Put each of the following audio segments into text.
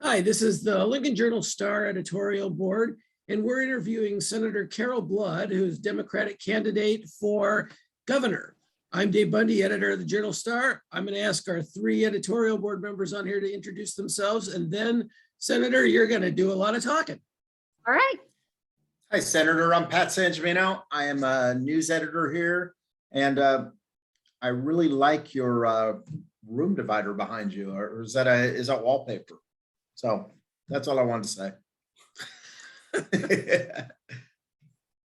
Hi, this is the Lincoln Journal-Star editorial board, and we're interviewing Senator Carol Blood, who's Democratic candidate for governor. I'm Dave Bundy, editor of the Journal-Star. I'm going to ask our three editorial board members on here to introduce themselves, and then, Senator, you're going to do a lot of talking. All right. Hi, Senator. I'm Pat Sangiovino. I am a news editor here, and I really like your room divider behind you. Or is that wallpaper? So that's all I wanted to say.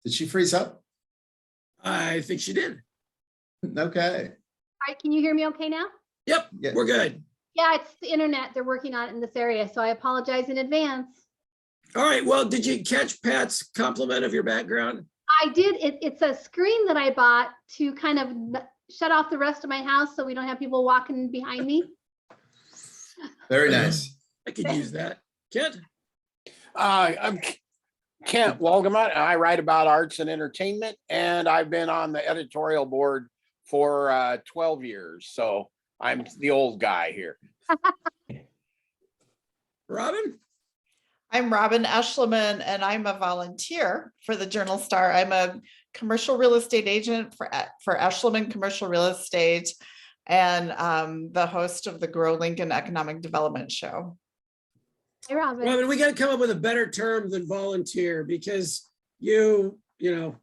Did she freeze up? I think she did. Okay. All right. Can you hear me okay now? Yep, Yeah. We're good. Yeah, it's the internet. They're working on it in this area, so I apologize in advance. All right, well, did you catch Pat's compliment of your background? I did. It's a screen that I bought to kind of shut off the rest of my house so we don't have people walking behind me. Very nice. I could use that. Kent? I'm Kent Walgamut. I write about arts and entertainment, and I've been on the editorial board for 12 years. So I'm the old guy here. Robin? I'm Robin Eschliman, and I'm a volunteer for the Journal-Star. I'm a commercial real estate agent for Eschliman Commercial Real Estate, and the host of the Grow Lincoln Economic Development Show. Hey, Robin. Robin, we got to come up with a better term than volunteer, because you know,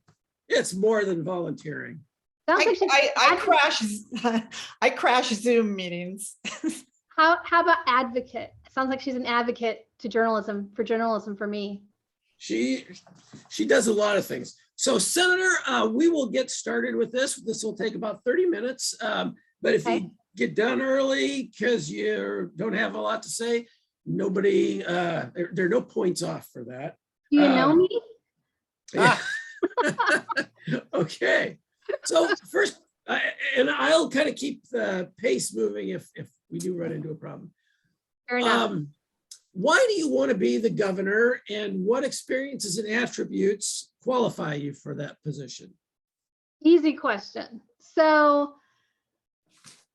it's more than volunteering. Sounds like she's I crash Zoom meetings. How about advocate? Sounds like she's an advocate to journalism for me. She does a lot of things. So, Senator, we will get started with this. This will take about 30 minutes. But if you get done early because you don't have a lot to say, nobody, there are no points off for that. Do you know me? Yeah. Okay. So first, and I'll kind of keep the pace moving if we do run into a problem. Fair enough. Why do you want to be the governor, and what experiences and attributes qualify you for that position? Easy question. So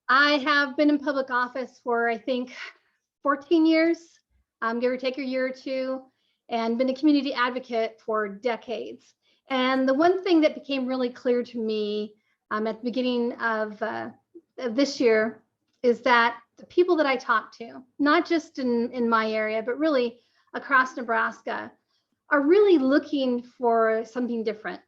I have been in public office for, I think, 14 years, give or take a year or two, and been a community advocate for decades. And the one thing that became really clear to me at the beginning of this year is that the people that I talk to, not just in my area, but really across Nebraska, are really looking for something different.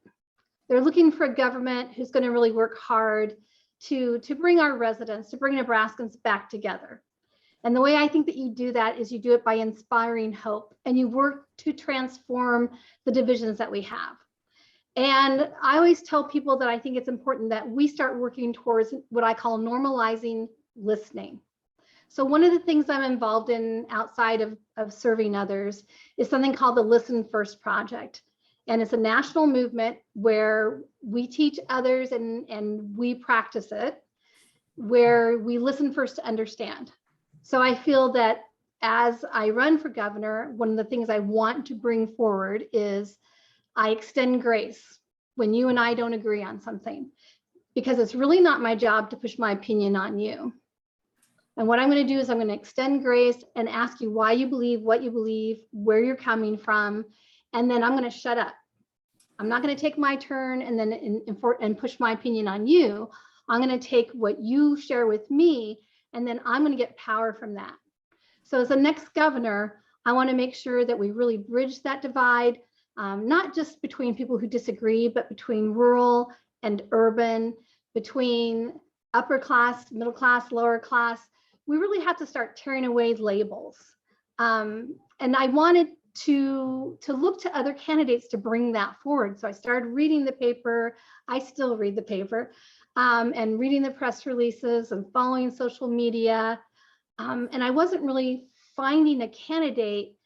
They're looking for a government who's going to really work hard to bring our residents, to bring Nebraskans back together. And the way I think that you do that is you do it by inspiring hope, and you work to transform the divisions that we have. And I always tell people that I think it's important that we start working towards what I call normalizing listening. So one of the things I'm involved in outside of serving others is something called the Listen First Project. And it's a national movement where we teach others and we practice it, where we listen first to understand. So I feel that as I run for governor, one of the things I want to bring forward is I extend grace when you and I don't agree on something, because it's really not my job to push my opinion on you. And what I'm going to do is I'm going to extend grace and ask you why you believe what you believe, where you're coming from, and then I'm going to shut up. I'm not going to take my turn and then and push my opinion on you. I'm going to take what you share with me, and then I'm going to get power from that. So as the next governor, I want to make sure that we really bridge that divide, not just between people who disagree, but between rural and urban, between upper class, middle class, lower class. We really have to start tearing away labels. And I wanted to look to other candidates to bring that forward. So I started reading the paper. I still read the paper, and reading the press releases and following social media. And I wasn't really finding a candidate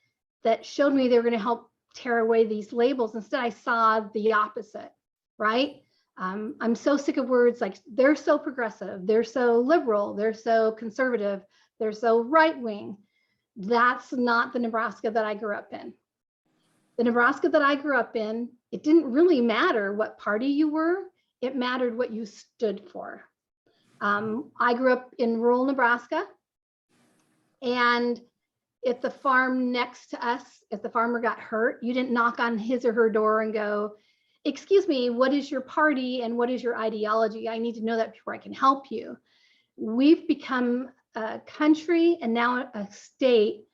that showed me they were going to help tear away these labels. Instead, I saw the opposite, right? I'm so sick of words like they're so progressive, they're so liberal, they're so conservative, they're so right wing. That's not the Nebraska that I grew up in. The Nebraska that I grew up in, it didn't really matter what party you were, it mattered what you stood for. I grew up in rural Nebraska, and if the farm next to us, if the farmer got hurt, you didn't knock on his or her door and go, excuse me, what is your party and what is your ideology? I need to know that before I can help you. We've become a country and now a state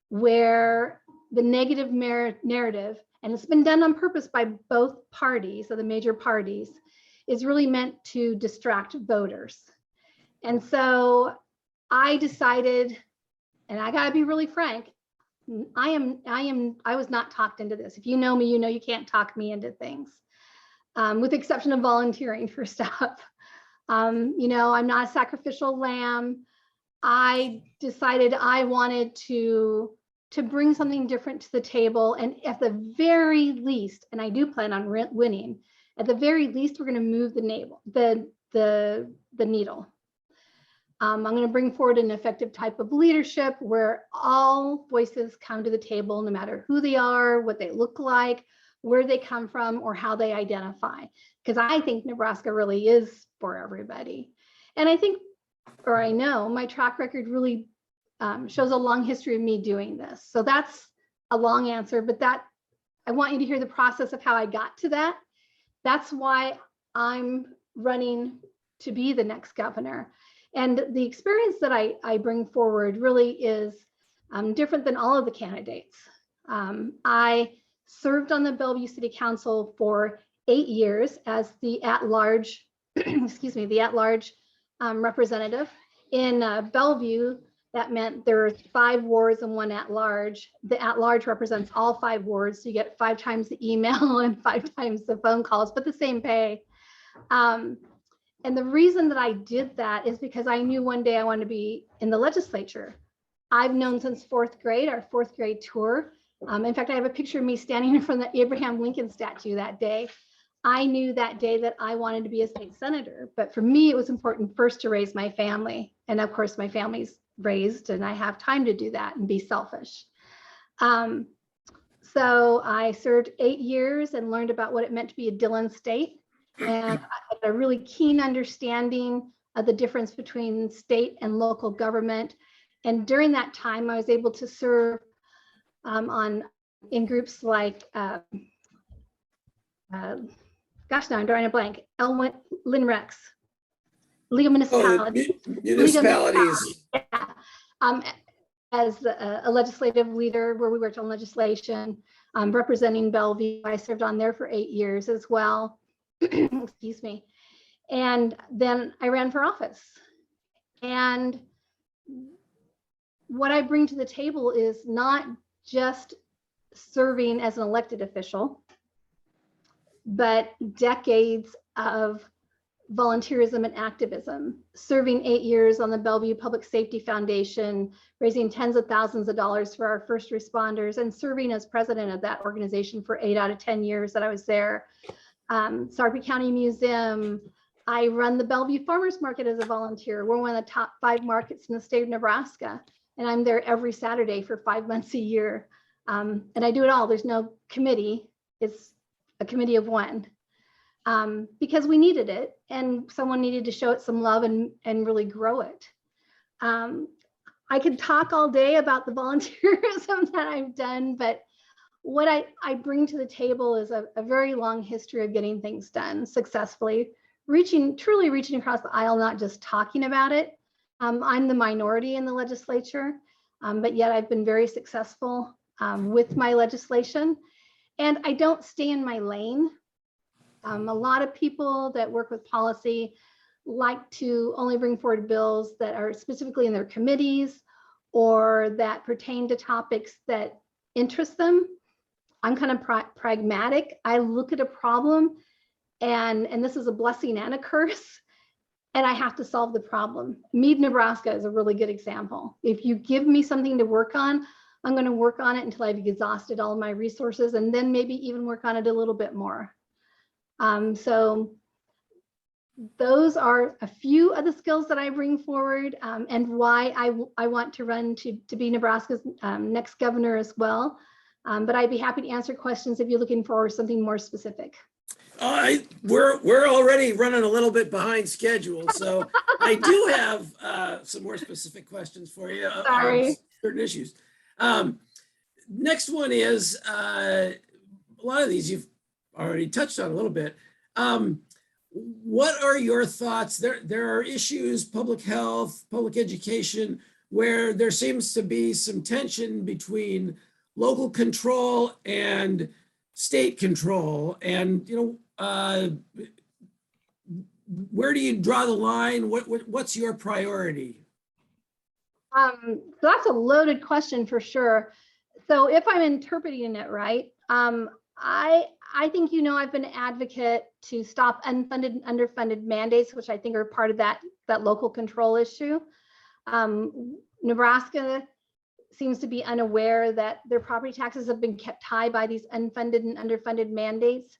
where the negative narrative, and it's been done on purpose by both parties, so the major parties, is really meant to distract voters. And so I decided, and I gotta be really frank, I was not talked into this. If you know me, you know you can't talk me into things, with the exception of volunteering for stuff. I'm not a sacrificial lamb. I decided I wanted to bring something different to the table, and at the very least, and I do plan on winning, at the very least, we're going to move the needle. I'm going to bring forward an effective type of leadership where all voices come to the table, no matter who they are, what they look like, where they come from, or how they identify. Because I think Nebraska really is for everybody. And I think, or I know, my track record really shows a long history of me doing this. So that's a long answer, but I want you to hear the process of how I got to that. That's why I'm running to be the next governor. And the experience that I bring forward really is different than all of the candidates. I served on the Bellevue City Council for 8 years as the at-large, the at-large representative. In Bellevue, that meant there were 5 wards and 1 at-large. The at-large represents all 5 wards, so you get 5 times the email and 5 times the phone calls, but the same pay. And the reason that I did that is because I knew one day I wanted to be in the legislature. I've known since 4th grade, our 4th grade tour. In fact, I have a picture of me standing in front of the Abraham Lincoln statue that day. I knew that day that I wanted to be a state senator, but for me, it was important first to raise my family. And of course, my family's raised and I have time to do that and be selfish. So I served 8 years and learned about what it meant to be a Dillon state. And I had a really keen understanding of the difference between state and local government. And during that time, I was able to serve in groups like, gosh, now I'm drawing a blank, LINREX, League of Municipalities. Municipalities. Yeah. As a legislative leader where we worked on legislation, representing Bellevue. I served on there for 8 years as well. Excuse me. And then I ran for office. And what I bring to the table is not just serving as an elected official, but decades of volunteerism and activism, serving 8 years on the Bellevue Public Safety Foundation, raising tens of thousands of dollars for our first responders, and serving as president of that organization for 8 out of 10 years that I was there. Sarpy County Museum. I run the Bellevue Farmers Market as a volunteer. We're one of the top 5 markets in the state of Nebraska, and I'm there every Saturday for 5 months a year. And I do it all. There's no committee. It's a committee of one. Because we needed it and someone needed to show it some love and really grow it. I could talk all day about the volunteerism that I've done, but what I bring to the table is a very long history of getting things done successfully, truly reaching across the aisle, not just talking about it. I'm the minority in the legislature, but yet I've been very successful with my legislation, and I don't stay in my lane. A lot of people that work with policy like to only bring forward bills that are specifically in their committees or that pertain to topics that interest them. I'm kind of pragmatic. I look at a problem and this is a blessing and a curse, and I have to solve the problem. Mead, Nebraska is a really good example. If you give me something to work on, I'm going to work on it until I've exhausted all of my resources and then maybe even work on it a little bit more. So those are a few of the skills that I bring forward, and why I want to run to be Nebraska's next governor as well. But I'd be happy to answer questions if you're looking for something more specific. We're already running a little bit behind schedule, so I do have some more specific questions for you Sorry. on certain issues. Next one is, a lot of these you've already touched on a little bit. What are your thoughts? There are issues, public health, public education, where there seems to be some tension between local control and state control. And, where do you draw the line? What's your priority? So that's a loaded question for sure. So if I'm interpreting it right, I think, I've been an advocate to stop unfunded and underfunded mandates, which I think are part of that local control issue. Nebraska seems to be unaware that their property taxes have been kept high by these unfunded and underfunded mandates.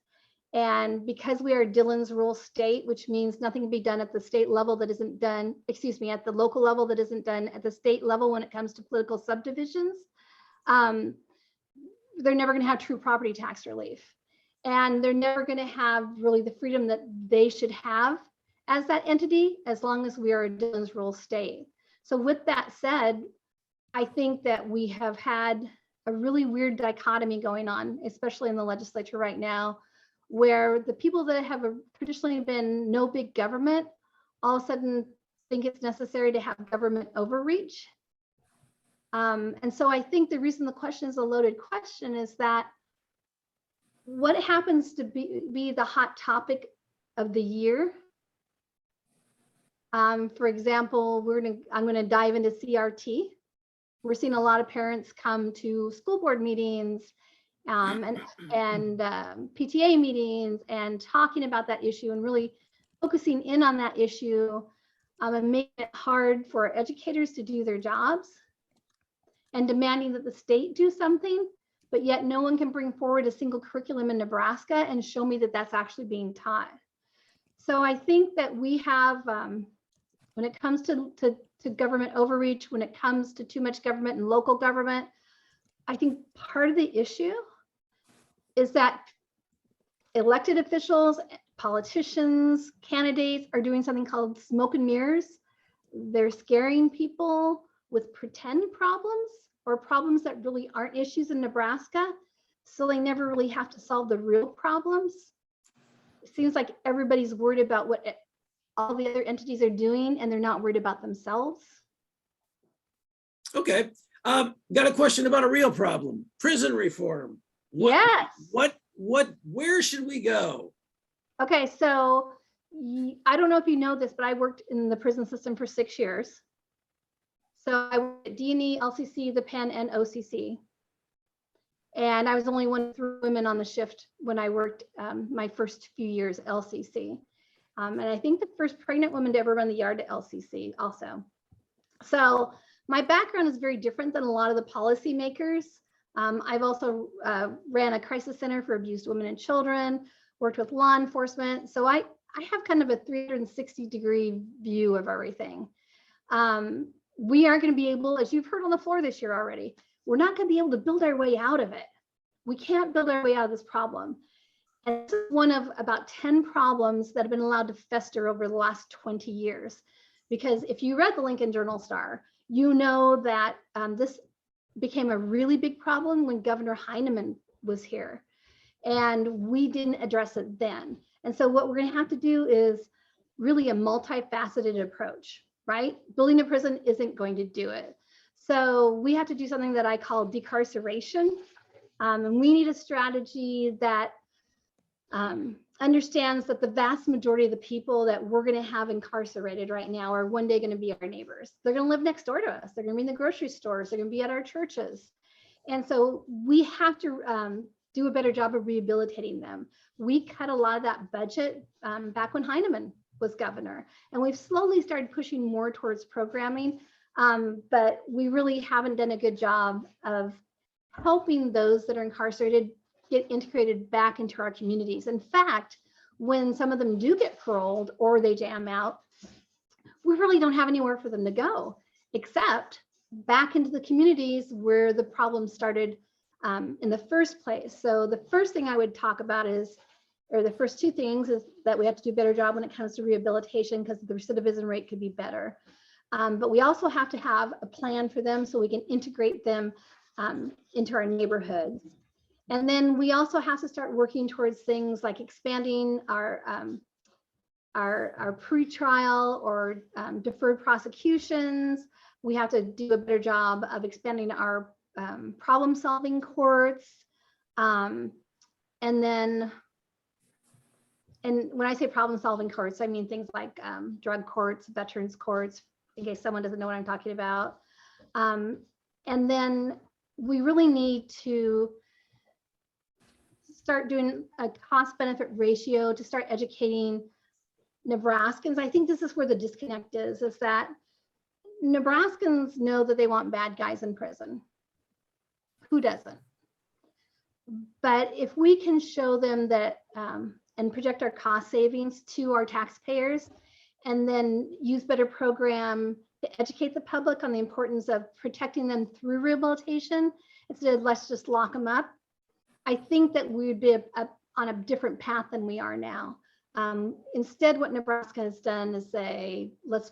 And because we are Dillon's rule state, which means nothing can be done at the state level that isn't done, at the local level that isn't done at the state level when it comes to political subdivisions, they're never going to have true property tax relief. And they're never going to have really the freedom that they should have as that entity, as long as we are a Dillon's rule state. So with that said, I think that we have had a really weird dichotomy going on, especially in the legislature right now, where the people that have traditionally been no big government all of a sudden think it's necessary to have government overreach. And so I think the reason the question is a loaded question is that what happens to be the hot topic of the year? For example, I'm going to dive into CRT. We're seeing a lot of parents come to school board meetings and PTA meetings and talking about that issue and really focusing in on that issue and making it hard for educators to do their jobs and demanding that the state do something, but yet no one can bring forward a single curriculum in Nebraska and show me that that's actually being taught. So I think that we have, when it comes to government overreach, when it comes to too much government and local government, I think part of the issue is that elected officials, politicians, candidates are doing something called smoke and mirrors. They're scaring people with pretend problems or problems that really aren't issues in Nebraska, so they never really have to solve the real problems. It seems like everybody's worried about what all the other entities are doing, and they're not worried about themselves. Okay, got a question about a real problem, prison reform. Yes. Where should we go? Okay, so I don't know if you know this, but I worked in the prison system for 6 years. So I worked at D&E, LCC, the Penn, and OCC. And I was only one of 3 women on the shift when I worked my first few years at LCC. And I think the first pregnant woman to ever run the yard at LCC also. So my background is very different than a lot of the policymakers. I've also ran a crisis center for abused women and children, worked with law enforcement. So I have kind of a 360-degree view of everything. We aren't going to be able, as you've heard on the floor this year already, we're not going to be able to build our way out of it. We can't build our way out of this problem. And this is one of about 10 problems that have been allowed to fester over the last 20 years. Because if you read the Lincoln Journal Star, you know that this became a really big problem when Governor Heineman was here. And we didn't address it then. And so what we're going to have to do is really a multifaceted approach, right? Building a prison isn't going to do it. So we have to do something that I call decarceration. And we need a strategy that understands that the vast majority of the people that we're going to have incarcerated right now are one day going to be our neighbors. They're going to live next door to us. They're going to be in the grocery stores. They're going to be at our churches. And so we have to do a better job of rehabilitating them. We cut a lot of that budget back when Heineman was governor, and we've slowly started pushing more towards programming, but we really haven't done a good job of helping those that are incarcerated get integrated back into our communities. In fact, when some of them do get paroled or they jam out, we really don't have anywhere for them to go except back into the communities where the problem started in the first place. So the first thing I would talk about is, or the first 2 things, is that we have to do a better job when it comes to rehabilitation because the recidivism rate could be better. But we also have to have a plan for them so we can integrate them into our neighborhoods. And then we also have to start working towards things like expanding our pretrial or deferred prosecutions. We have to do a better job of expanding our problem-solving courts. And when I say problem-solving courts, I mean things like drug courts, veterans courts, in case someone doesn't know what I'm talking about. And then we really need to start doing a cost-benefit ratio to start educating Nebraskans. I think this is where the disconnect is that Nebraskans know that they want bad guys in prison. Who doesn't? But if we can show them that and project our cost savings to our taxpayers, and then use better program to educate the public on the importance of protecting them through rehabilitation instead of let's just lock them up, I think that we would be on a different path than we are now. Instead, what Nebraska has done is say, let's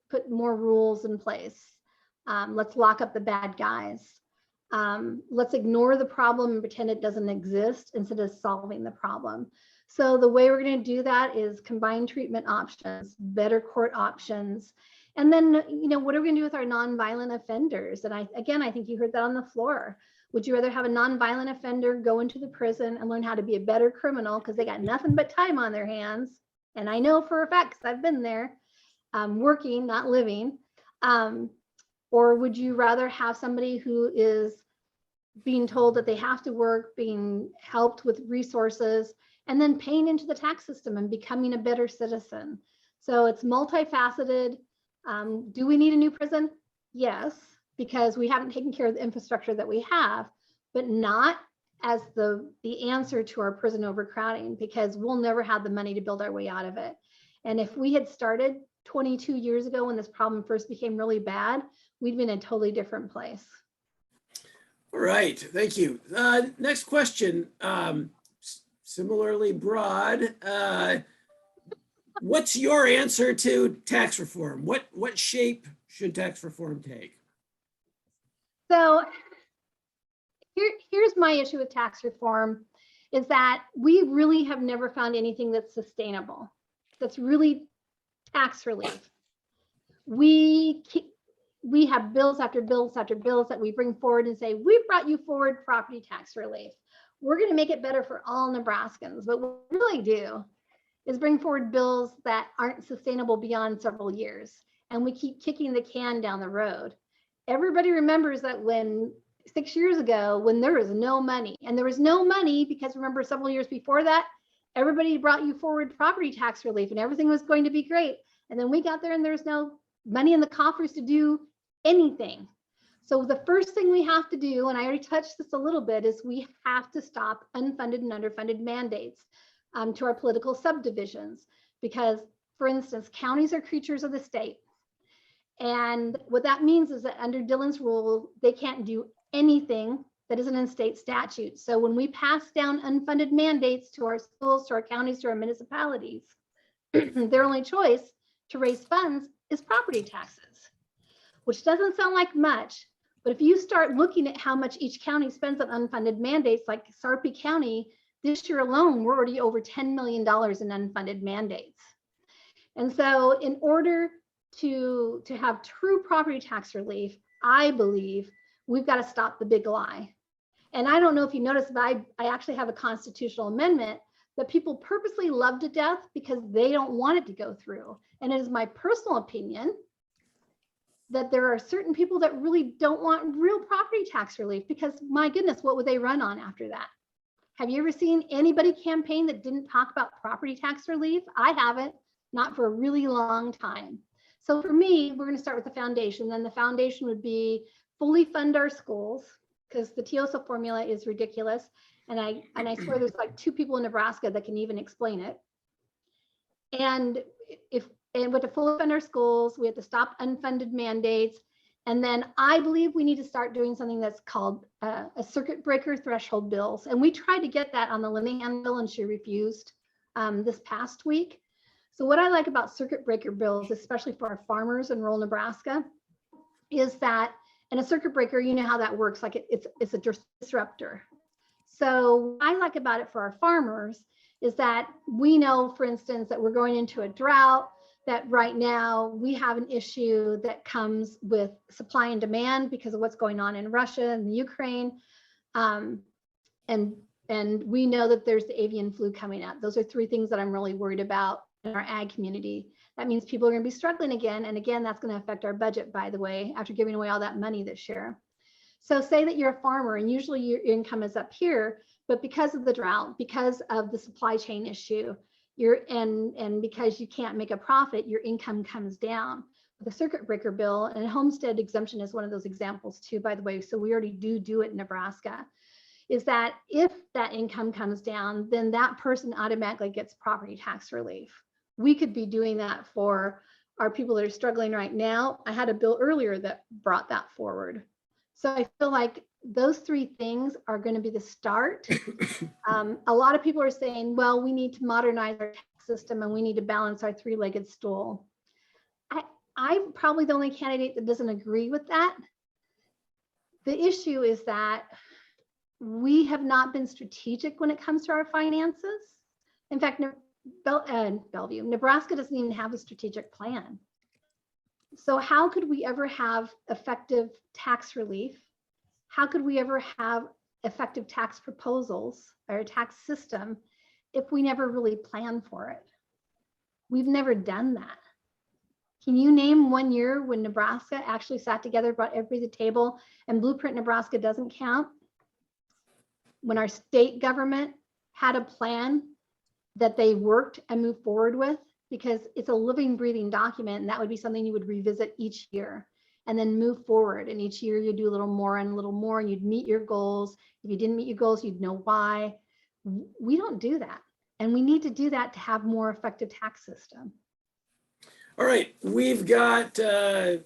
put more rules in place. Let's lock up the bad guys. Let's ignore the problem and pretend it doesn't exist instead of solving the problem. So the way we're going to do that is combined treatment options, better court options. And then, what are we going to do with our nonviolent offenders? And I think you heard that on the floor. Would you rather have a nonviolent offender go into the prison and learn how to be a better criminal because they got nothing but time on their hands? And I know for a fact, because I've been there, working, not living. Or would you rather have somebody who is being told that they have to work, being helped with resources, and then paying into the tax system and becoming a better citizen? So it's multifaceted. Do we need a new prison? Yes, because we haven't taken care of the infrastructure that we have, but not as the answer to our prison overcrowding, because we'll never have the money to build our way out of it. And if we had started 22 years ago when this problem first became really bad, we'd be in a totally different place. All right, thank you. Next question, similarly broad. What's your answer to tax reform? What shape should tax reform take? So here's my issue with tax reform, is that we really have never found anything that's sustainable, that's really tax relief. We have bills after bills after bills that we bring forward and say, we brought you forward property tax relief. We're going to make it better for all Nebraskans. But what we really do is bring forward bills that aren't sustainable beyond several years. And we keep kicking the can down the road. Everybody remembers that when 6 years ago, when there was no money, and there was no money because remember several years before that, everybody brought you forward property tax relief and everything was going to be great. And then we got there and there's no money in the coffers to do anything. So the first thing we have to do, and I already touched this a little bit, is we have to stop unfunded and underfunded mandates to our political subdivisions. Because, for instance, counties are creatures of the state. And what that means is that under Dillon's rule, they can't do anything that isn't in state statute. So when we pass down unfunded mandates to our schools, to our counties, to our municipalities, their only choice to raise funds is property taxes, which doesn't sound like much. But if you start looking at how much each county spends on unfunded mandates, like Sarpy County, this year alone, we're already over $10 million in unfunded mandates. And so in order to have true property tax relief, I believe we've got to stop the big lie. And I don't know if you noticed, but I actually have a constitutional amendment that people purposely love to death because they don't want it to go through. And it is my personal opinion that there are certain people that really don't want real property tax relief, because my goodness, what would they run on after that? Have you ever seen anybody campaign that didn't talk about property tax relief? I haven't, not for a really long time. So for me, we're going to start with the foundation. Then the foundation would be fully fund our schools, because the TIOSA formula is ridiculous. And I swear there's like 2 people in Nebraska that can even explain it. And with the fully fund our schools, we have to stop unfunded mandates. And then I believe we need to start doing something that's called a circuit breaker threshold bills. And we tried to get that on the Linehan bill and she refused this past week. So what I like about circuit breaker bills, especially for our farmers in rural Nebraska, is that And a circuit breaker, you know how that works, like it's a disruptor. So what I like about it for our farmers is that we know, for instance, that we're going into a drought, that right now we have an issue that comes with supply and demand because of what's going on in Russia and the Ukraine. And we know that there's the avian flu coming out. Those are three things that I'm really worried about in our ag community. That means people are going to be struggling again. And again, that's going to affect our budget, by the way, after giving away all that money this year. So say that you're a farmer and usually your income is up here, but because of the drought, because of the supply chain issue, and because you can't make a profit, your income comes down. The circuit breaker bill and homestead exemption is one of those examples too, by the way. So we already do it in Nebraska. Is that if that income comes down, then that person automatically gets property tax relief. We could be doing that for our people that are struggling right now. I had a bill earlier that brought that forward. So I feel like those three things are going to be the start. A lot of people are saying, well, we need to modernize our tax system and we need to balance our three-legged stool. I'm probably the only candidate that doesn't agree with that. The issue is that we have not been strategic when it comes to our finances. In fact, Bellevue, Nebraska doesn't even have a strategic plan. So how could we ever have effective tax relief? How could we ever have effective tax proposals or a tax system if we never really plan for it? We've never done that. Can you name one year when Nebraska actually sat together, brought everybody to the table, and Blueprint Nebraska doesn't count? When our state government had a plan that they worked and moved forward with, because it's a living, breathing document, and that would be something you would revisit each year and then move forward. And each year you do a little more and a little more, and you'd meet your goals. If you didn't meet your goals, you'd know why. We don't do that. And we need to do that to have more effective tax system. All right, we've got 3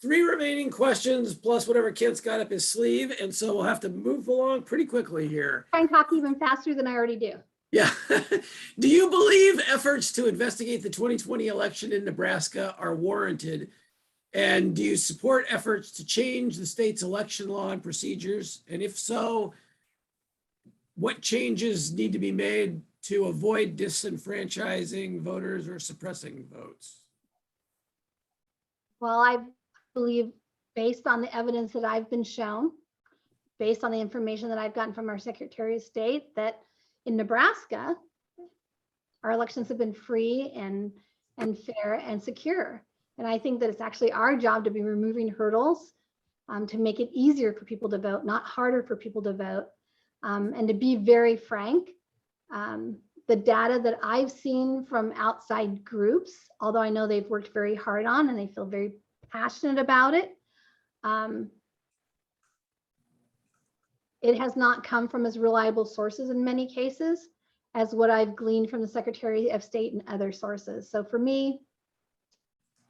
remaining questions plus whatever Kent's got up his sleeve. And so we'll have to move along pretty quickly here. Try and talk even faster than I already do. Yeah. Do you believe efforts to investigate the 2020 election in Nebraska are warranted? And do you support efforts to change the state's election law and procedures? And if so, what changes need to be made to avoid disenfranchising voters or suppressing votes? Well, I believe, based on the evidence that I've been shown, based on the information that I've gotten from our Secretary of State, that in Nebraska, our elections have been free and fair and secure. And I think that it's actually our job to be removing hurdles to make it easier for people to vote, not harder for people to vote. And to be very frank, the data that I've seen from outside groups, although I know they've worked very hard on and they feel very passionate about it, it has not come from as reliable sources in many cases as what I've gleaned from the Secretary of State and other sources. So for me,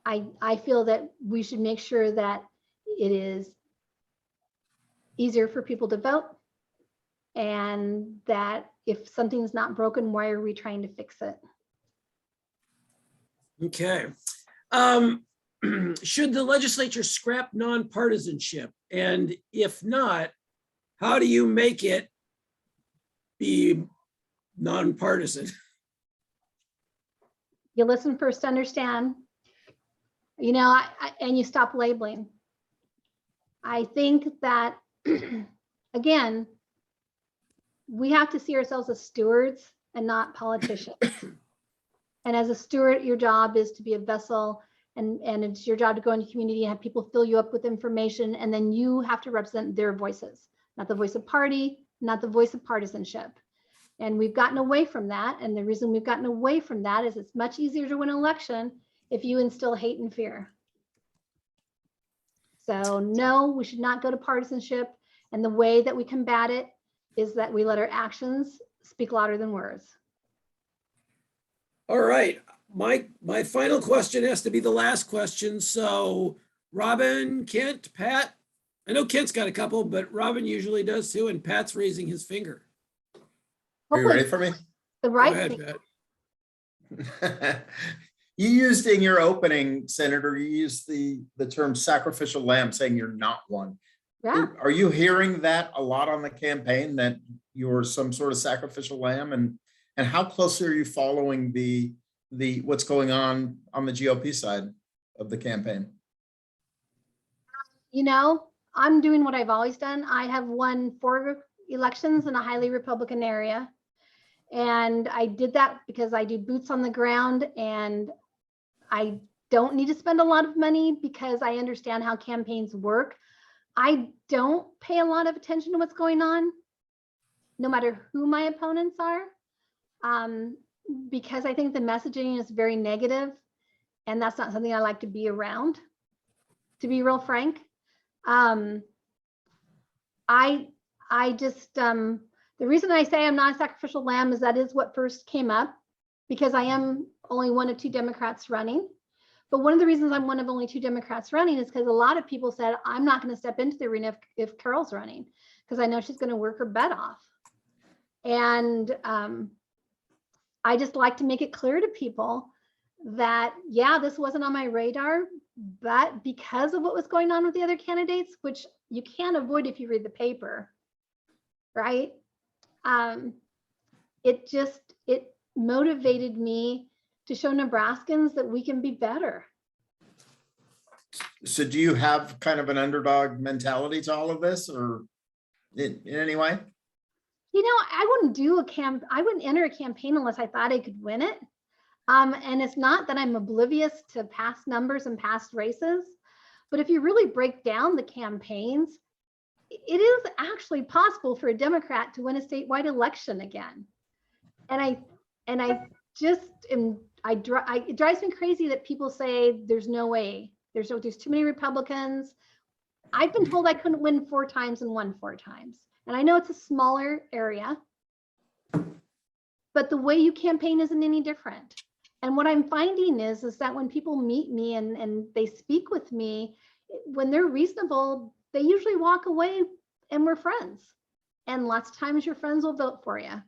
I feel that we should make sure that it is easier for people to vote, and that if something's not broken, why are we trying to fix it? Okay. Should the legislature scrap nonpartisanship? And if not, how do you make it be nonpartisan? You listen first to understand, you know, and you stop labeling. I think that, again, we have to see ourselves as stewards and not politicians. And as a steward, your job is to be a vessel, and it's your job to go into community and have people fill you up with information, and then you have to represent their voices, not the voice of party, not the voice of partisanship. And we've gotten away from that. And the reason we've gotten away from that is it's much easier to win an election if you instill hate and fear. So no, we should not go to partisanship. And the way that we combat it is that we let our actions speak louder than words. All right, my final question has to be the last question. So Robin, Kent, Pat, I know Kent's got a couple, but Robin usually does too, and Pat's raising his finger. Are you ready for me? The Go right ahead, thing. Pat. You used in your opening, Senator, you used the term sacrificial lamb, saying you're not one. Yeah. Are you hearing that a lot on the campaign, that you're some sort of sacrificial lamb? And how closely are you following the what's going on the GOP side of the campaign? You know, I'm doing what I've always done. I have won 4 elections in a highly Republican area. And I did that because I do boots on the ground, and I don't need to spend a lot of money because I understand how campaigns work. I don't pay a lot of attention to what's going on, no matter who my opponents are, because I think the messaging is very negative, and that's not something I like to be around, to be real frank. I just, the reason I say I'm not a sacrificial lamb is that is what first came up, because I am only one of 2 Democrats running. But one of the reasons I'm one of only 2 Democrats running is because a lot of people said, I'm not going to step into the arena if Carol's running, because I know she's going to work her butt off. And I just like to make it clear to people that, yeah, this wasn't on my radar, but because of what was going on with the other candidates, which you can't avoid if you read the paper, right? It motivated me to show Nebraskans that we can be better. So do you have kind of an underdog mentality to all of this, or in any way? You know, I wouldn't enter a campaign unless I thought I could win it. And it's not that I'm oblivious to past numbers and past races, but if you really break down the campaigns, it is actually possible for a Democrat to win a statewide election again. And it drives me crazy that people say there's no way, there's too many Republicans. I've been told I couldn't win 4 times and won 4 times. And I know it's a smaller area, but the way you campaign isn't any different. And what I'm finding is that when people meet me and they speak with me, when they're reasonable, they usually walk away and we're friends. And lots of times your friends will vote for you.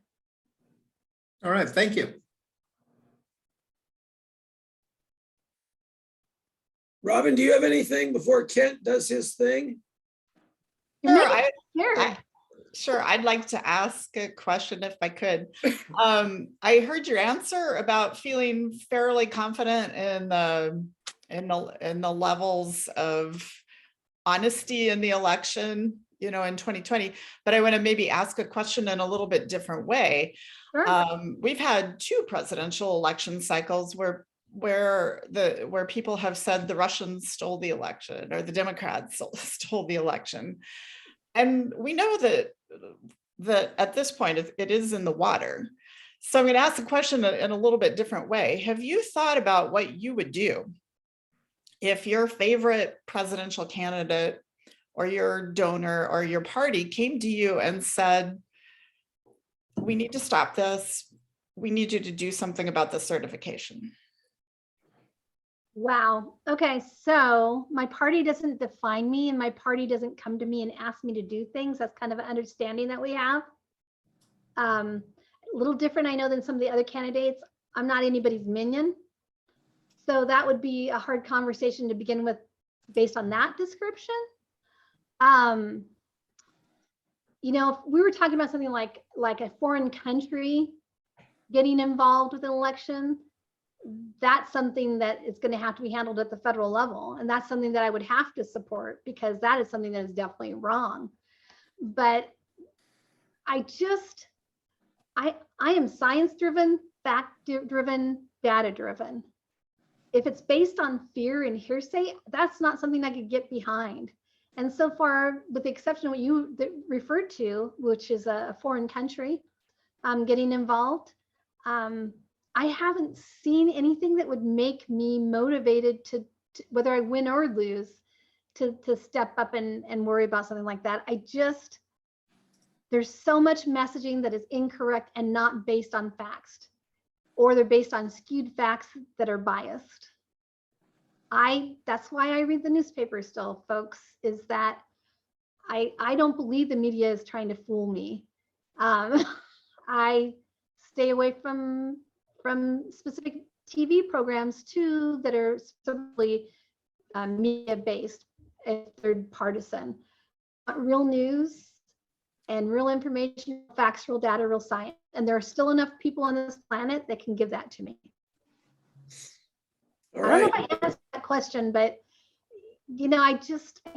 All right, thank you. Robin, do you have anything before Kent does his thing? Sure, I'd like to ask a question if I could. I heard your answer about feeling fairly confident in the levels of honesty in the election, you know, in 2020. But I want to maybe ask a question in a little bit different way. Sure. We've had 2 presidential election cycles where people have said the Russians stole the election or the Democrats stole the election. And we know that at this point, it is in the water. So I'm going to ask the question in a little bit different way. Have you thought about what you would do if your favorite presidential candidate or your donor or your party came to you and said, we need to stop this. We need you to do something about the certification? Wow. Okay. So my party doesn't define me, and my party doesn't come to me and ask me to do things. That's kind of an understanding that we have. A little different, I know, than some of the other candidates. I'm not anybody's minion. So that would be a hard conversation to begin with based on that description. You know, if we were talking about something like a foreign country getting involved with an election, that's something that is going to have to be handled at the federal level. And that's something that I would have to support, because that is something that is definitely wrong. But I am science-driven, fact-driven, data-driven. If it's based on fear and hearsay, that's not something I could get behind. And so far, with the exception of what you referred to, which is a foreign country getting involved, I haven't seen anything that would make me motivated to whether I win or lose, to step up and worry about something like that. There's so much messaging that is incorrect and not based on facts, or they're based on skewed facts that are biased. That's why I read the newspaper still, folks, is that I don't believe the media is trying to fool me. I stay away from specific TV programs too that are simply media-based and third partisan. Real news and real information, facts, real data, real science. And there are still enough people on this planet that can give that to me. All I don't know right. if I answered that question, but you know, I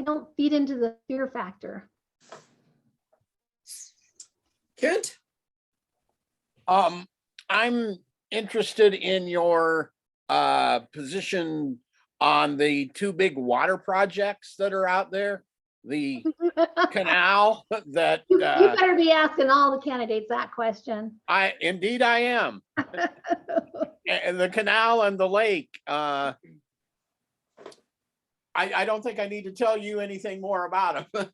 don't feed into the fear factor. Kent? I'm interested in your position on the two big water projects that are out there. The canal that You better be asking all the candidates that question. I am. And the canal and the lake. I don't think I need to tell you anything more about them.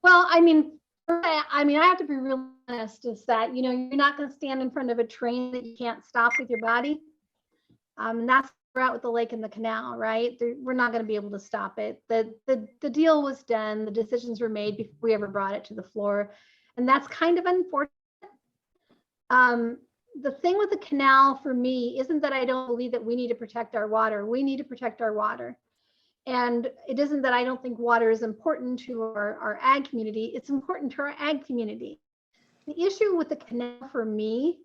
Well, I mean, I have to be real honest, is that, you know, you're not going to stand in front of a train that you can't stop with your body. And that's where we're at with the lake and the canal, right? We're not going to be able to stop it. The deal was done. The decisions were made before we ever brought it to the floor. And that's kind of unfortunate. The thing with the canal for me isn't that I don't believe that we need to protect our water. We need to protect our water. And it isn't that I don't think water is important to our ag community. It's important to our ag community. The issue with the canal for me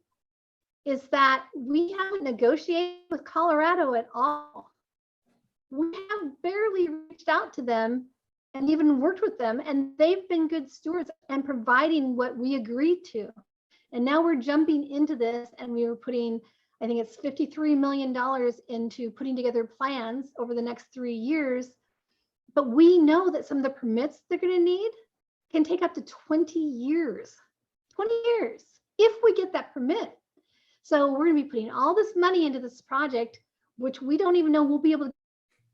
is that we haven't negotiated with Colorado at all. We have barely reached out to them and even worked with them, and they've been good stewards and providing what we agreed to. And now we're jumping into this, and we were putting, I think it's $53 million into putting together plans over the next 3 years. But we know that some of the permits they're going to need can take up to 20 years, 20 years, if we get that permit. So we're going to be putting all this money into this project, which we don't even know we'll be able to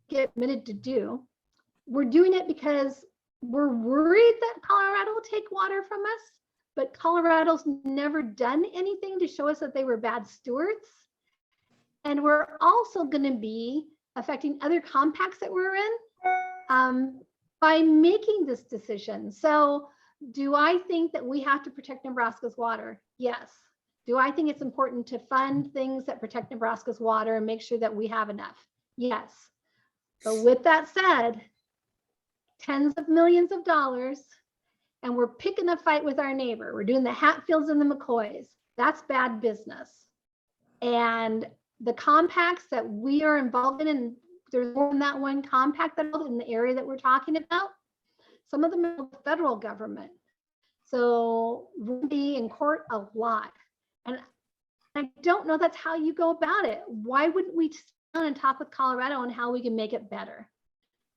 get permitted to do. We're doing it because we're worried that Colorado will take water from us, but Colorado's never done anything to show us that they were bad stewards. And we're also going to be affecting other compacts that we're in by making this decision. So do I think that we have to protect Nebraska's water? Yes. Do I think it's important to fund things that protect Nebraska's water and make sure that we have enough? Yes. But with that said, tens of millions of dollars, and we're picking a fight with our neighbor. We're doing the Hatfields and the McCoys. That's bad business. And the compacts that we are involved in, and there's more than that one compact that in the area that we're talking about, some of them are the federal government. So we'll be in court a lot. And I don't know that's how you go about it. Why wouldn't we sit down and talk with Colorado on how we can make it better?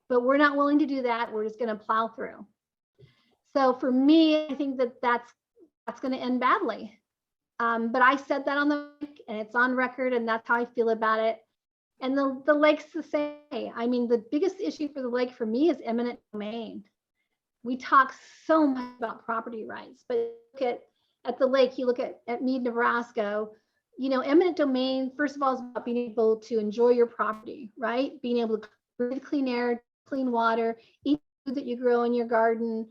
But we're not willing to do that. We're just going to plow through. So for me, I think that that's going to end badly. But I said that on the mic, and it's on record, and that's how I feel about it. And the lake's the same. I mean, the biggest issue for the lake for me is eminent domain. We talk so much about property rights, but look at the lake, you look at Mead, Nebraska, you know, eminent domain, first of all, is about being able to enjoy your property, right? Being able to breathe clean air, clean water, eat food that you grow in your garden.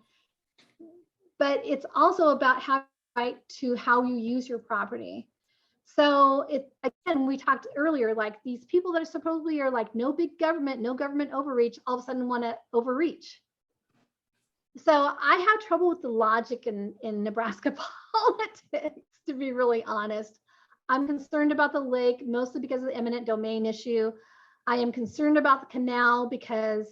But it's also about having right to how you use your property. So again, we talked earlier, like these people that are supposedly are like no big government, no government overreach, all of a sudden want to overreach. So I have trouble with the logic in Nebraska politics, to be really honest. I'm concerned about the lake, mostly because of the eminent domain issue. I am concerned about the canal because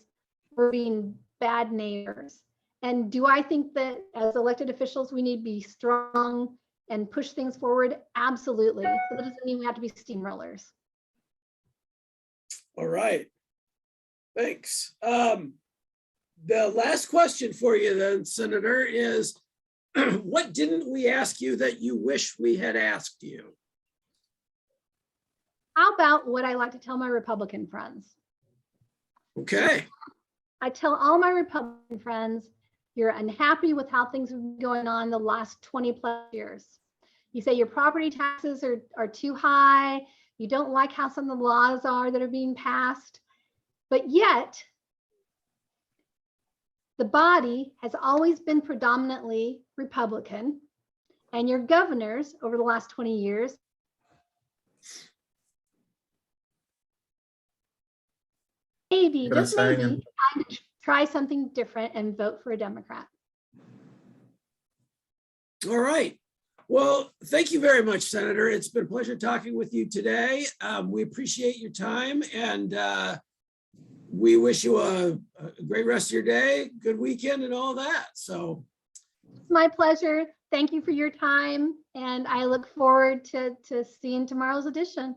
we're being bad neighbors. And do I think that as elected officials, we need to be strong and push things forward? Absolutely. But that doesn't mean we have to be steamrollers. All right. Thanks. The last question for you then, Senator, is what didn't we ask you that you wish we had asked you? How about what I like to tell my Republican friends? Okay. I tell all my Republican friends, you're unhappy with how things have been going on the last 20 plus years. You say your property taxes are too high. You don't like how some of the laws are that are being passed. But yet, the body has always been predominantly Republican. And your governors over the last 20 years maybe, Gonna just say, maybe, try something different and vote for a Democrat. All right. Well, thank you very much, Senator. It's been a pleasure talking with you today. We appreciate your time, and we wish you a great rest of your day, good weekend, and all that. So, It's my pleasure. Thank you for your time, and I look forward to seeing tomorrow's edition.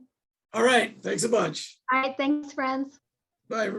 all right. Thanks a bunch. All right, thanks, friends. Bye, everybody.